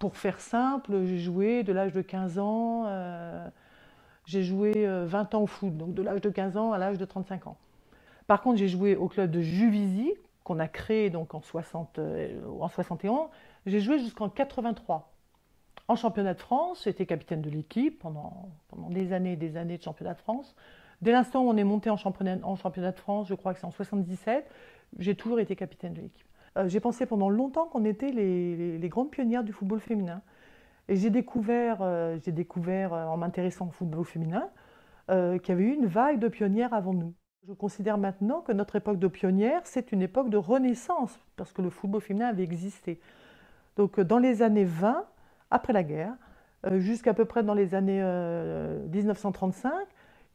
Pour faire simple, j'ai joué de l'âge de 15 ans, j'ai joué 20 ans au foot, donc de l'âge de 15 ans à l'âge de 35 ans. Par contre, j'ai joué au club de Juvisy, qu'on a créé donc en 71. J'ai joué jusqu'en 83. En championnat de France, j'étais capitaine de l'équipe pendant des années de championnat de France. Dès l'instant où on est monté en championnat de France, je crois que c'est en 77, j'ai toujours été capitaine de l'équipe. J'ai pensé pendant longtemps qu'on était les grandes pionnières du football féminin. Et j'ai découvert en m'intéressant au football féminin, qu'il y avait eu une vague de pionnières avant nous. Je considère maintenant que notre époque de pionnières, c'est une époque de renaissance, parce que le football féminin avait existé. Donc dans les années 20, après la guerre, jusqu'à peu près dans les années 1935,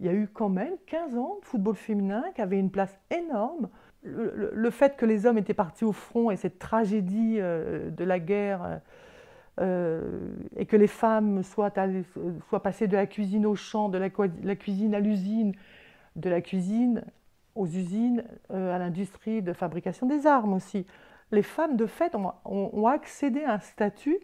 il y a eu quand même 15 ans de football féminin qui avait une place énorme. Le fait que les hommes étaient partis au front et cette tragédie de la guerre, et que les femmes soient passées de la cuisine au champ, de la cuisine à l'usine, de la cuisine aux usines, à l'industrie de fabrication des armes aussi. Les femmes, de fait, ont accédé à un statut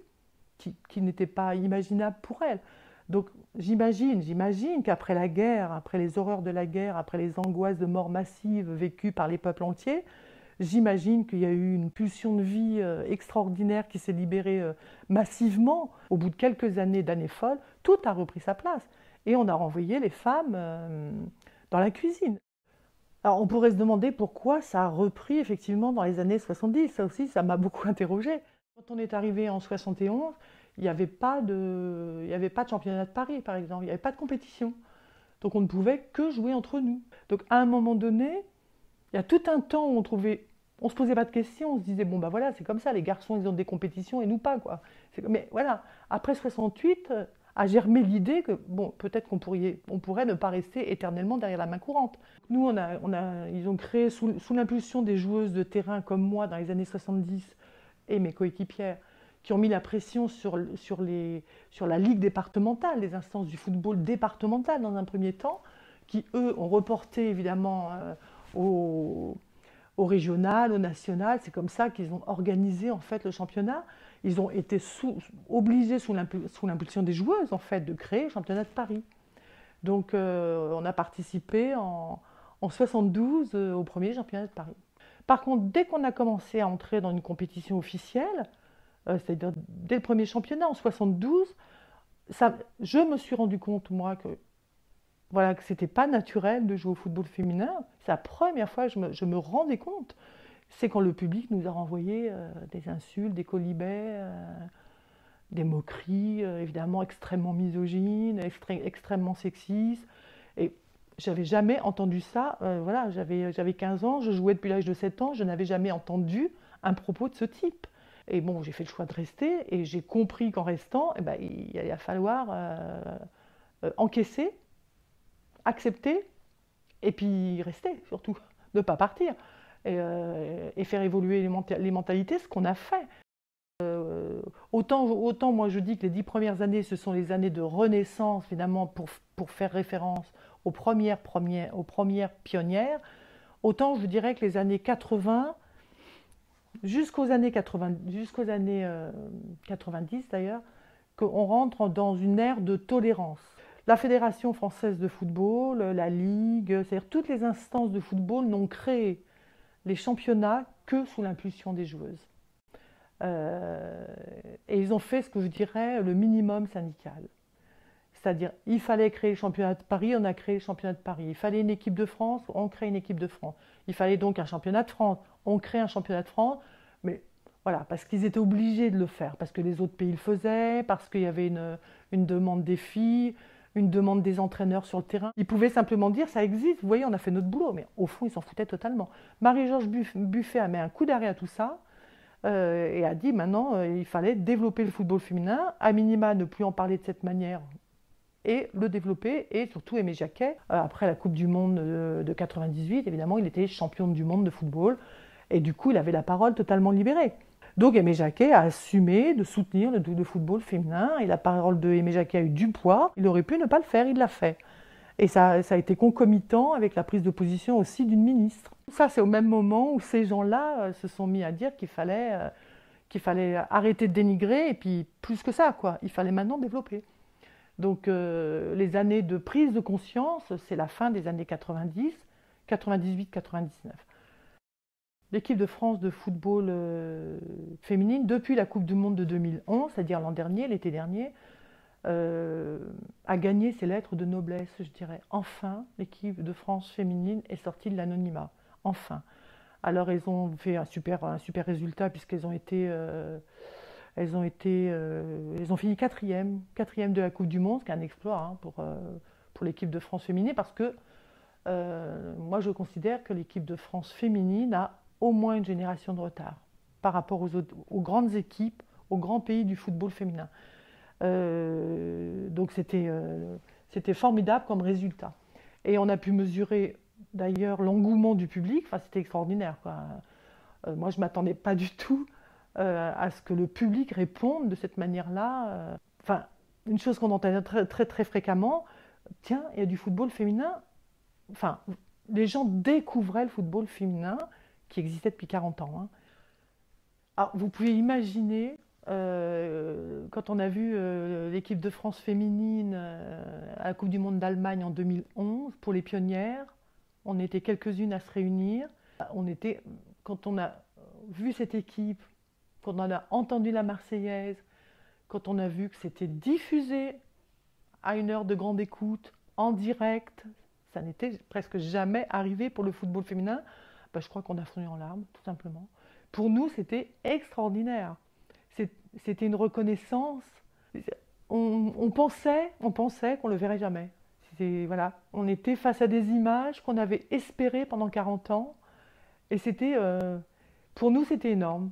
qui n'était pas imaginable pour elles. Donc j'imagine qu'après la guerre, après les horreurs de la guerre, après les angoisses de mort massive vécues par les peuples entiers, j'imagine qu'il y a eu une pulsion de vie extraordinaire qui s'est libérée massivement. Au bout de quelques d'années folles, tout a repris sa place. Et on a renvoyé les femmes dans la cuisine. Alors on pourrait se demander pourquoi ça a repris effectivement dans les années 70. Ça aussi, ça m'a beaucoup interrogée. Quand on est arrivé en 71, il n'y avait pas de championnat de Paris, par exemple. Il n'y avait pas de compétition. Donc on ne pouvait que jouer entre nous. Donc à un moment donné, il y a tout un temps où on se posait pas de questions, on se disait bon ben voilà, c'est comme ça, les garçons ils ont des compétitions et nous pas quoi. Mais voilà, après 68 a germé l'idée que bon peut-être on pourrait ne pas rester éternellement derrière la main courante. Nous ils ont créé sous l'impulsion des joueuses de terrain comme moi dans les années 70 et mes coéquipières qui ont mis la pression sur la ligue départementale, les instances du football départemental dans un premier temps, qui eux ont reporté évidemment au régional, au national. C'est comme ça qu'ils ont organisé en fait le championnat. Ils ont été obligés sous l'impulsion des joueuses en fait de créer le championnat de Paris. Donc on a participé en 72 au premier championnat de Paris. Par contre, dès qu'on a commencé à entrer dans une compétition officielle, c'est-à-dire dès le premier championnat en 72, je me suis rendu compte moi que voilà, que c'était pas naturel de jouer au football féminin. C'est la première fois que je me rendais compte. C'est quand le public nous a renvoyé des insultes, des quolibets, des moqueries, évidemment extrêmement misogynes, extrêmement sexistes. Et j'avais jamais entendu ça. Voilà, j'avais 15 ans, je jouais depuis l'âge de 7 ans, je n'avais jamais entendu un propos de ce type. Et bon, j'ai fait le choix de rester et j'ai compris qu'en restant, eh ben, il allait falloir encaisser, accepter et puis rester surtout, ne pas partir et faire évoluer les mentalités, ce qu'on a fait. Autant moi je dis que les 10 premières années ce sont les années de renaissance finalement pour faire référence aux premières pionnières, autant je dirais que les années 80 jusqu'aux années 90 d'ailleurs, qu'on rentre dans une ère de tolérance. La Fédération française de football, la Ligue, c'est-à-dire toutes les instances de football n'ont créé les championnats que sous l'impulsion des joueuses. Et ils ont fait ce que je dirais le minimum syndical. C'est-à-dire, il fallait créer le championnat de Paris, on a créé le championnat de Paris. Il fallait une équipe de France, on crée une équipe de France. Il fallait donc un championnat de France, on crée un championnat de France. Mais voilà, parce qu'ils étaient obligés de le faire, parce que les autres pays le faisaient, parce qu'il y avait une demande des filles, une demande des entraîneurs sur le terrain. Ils pouvaient simplement dire, ça existe, vous voyez, on a fait notre boulot. Mais au fond, ils s'en foutaient totalement. Marie-Georges Buffet a mis un coup d'arrêt à tout ça et a dit, maintenant, il fallait développer le football féminin, à minima ne plus en parler de cette manière, et le développer, et surtout Aimé Jacquet, après la Coupe du Monde de 98, évidemment, il était champion du monde de football, et du coup, il avait la parole totalement libérée. Donc Aimé Jacquet a assumé de soutenir le football féminin, et la parole de Aimé Jacquet a eu du poids. Il aurait pu ne pas le faire, il l'a fait. Et ça a été concomitant avec la prise de position aussi d'une ministre. Ça, c'est au même moment où ces gens-là se sont mis à dire qu'il fallait qu'il fallait arrêter de dénigrer, et puis plus que ça, quoi, il fallait maintenant développer. Donc les années de prise de conscience, c'est la fin des années 90, 98, 99. L'équipe de France de football féminine, depuis la Coupe du Monde de 2011, c'est-à-dire l'an dernier, l'été dernier, a gagné ses lettres de noblesse, je dirais. Enfin, l'équipe de France féminine est sortie de l'anonymat. Enfin. Alors, elles ont fait un super résultat puisqu'elles elles ont fini quatrième de la Coupe du Monde, ce qui est un exploit hein, pour l'équipe de France féminine, parce que moi, je considère que l'équipe de France féminine a au moins une génération de retard par rapport aux grandes équipes, aux grands pays du football féminin. Donc c'était formidable comme résultat. Et on a pu mesurer d'ailleurs l'engouement du public, enfin, c'était extraordinaire, quoi. Moi je ne m'attendais pas du tout à ce que le public réponde de cette manière-là. Enfin, une chose qu'on entendait très fréquemment, tiens, il y a du football féminin. Enfin, les gens découvraient le football féminin qui existait depuis 40 ans. Hein. Alors, vous pouvez imaginer, quand on a vu l'équipe de France féminine à la Coupe du Monde d'Allemagne en 2011, pour les pionnières, on était quelques-unes à se réunir. Quand on a vu cette équipe, quand on a entendu la Marseillaise, quand on a vu que c'était diffusé à une heure de grande écoute, en direct, ça n'était presque jamais arrivé pour le football féminin, ben, je crois qu'on a fondu en larmes, tout simplement. Pour nous, c'était extraordinaire. C'était une reconnaissance. On pensait qu'on ne le verrait jamais. Voilà, on était face à des images qu'on avait espérées pendant 40 ans. Et pour nous, c'était énorme.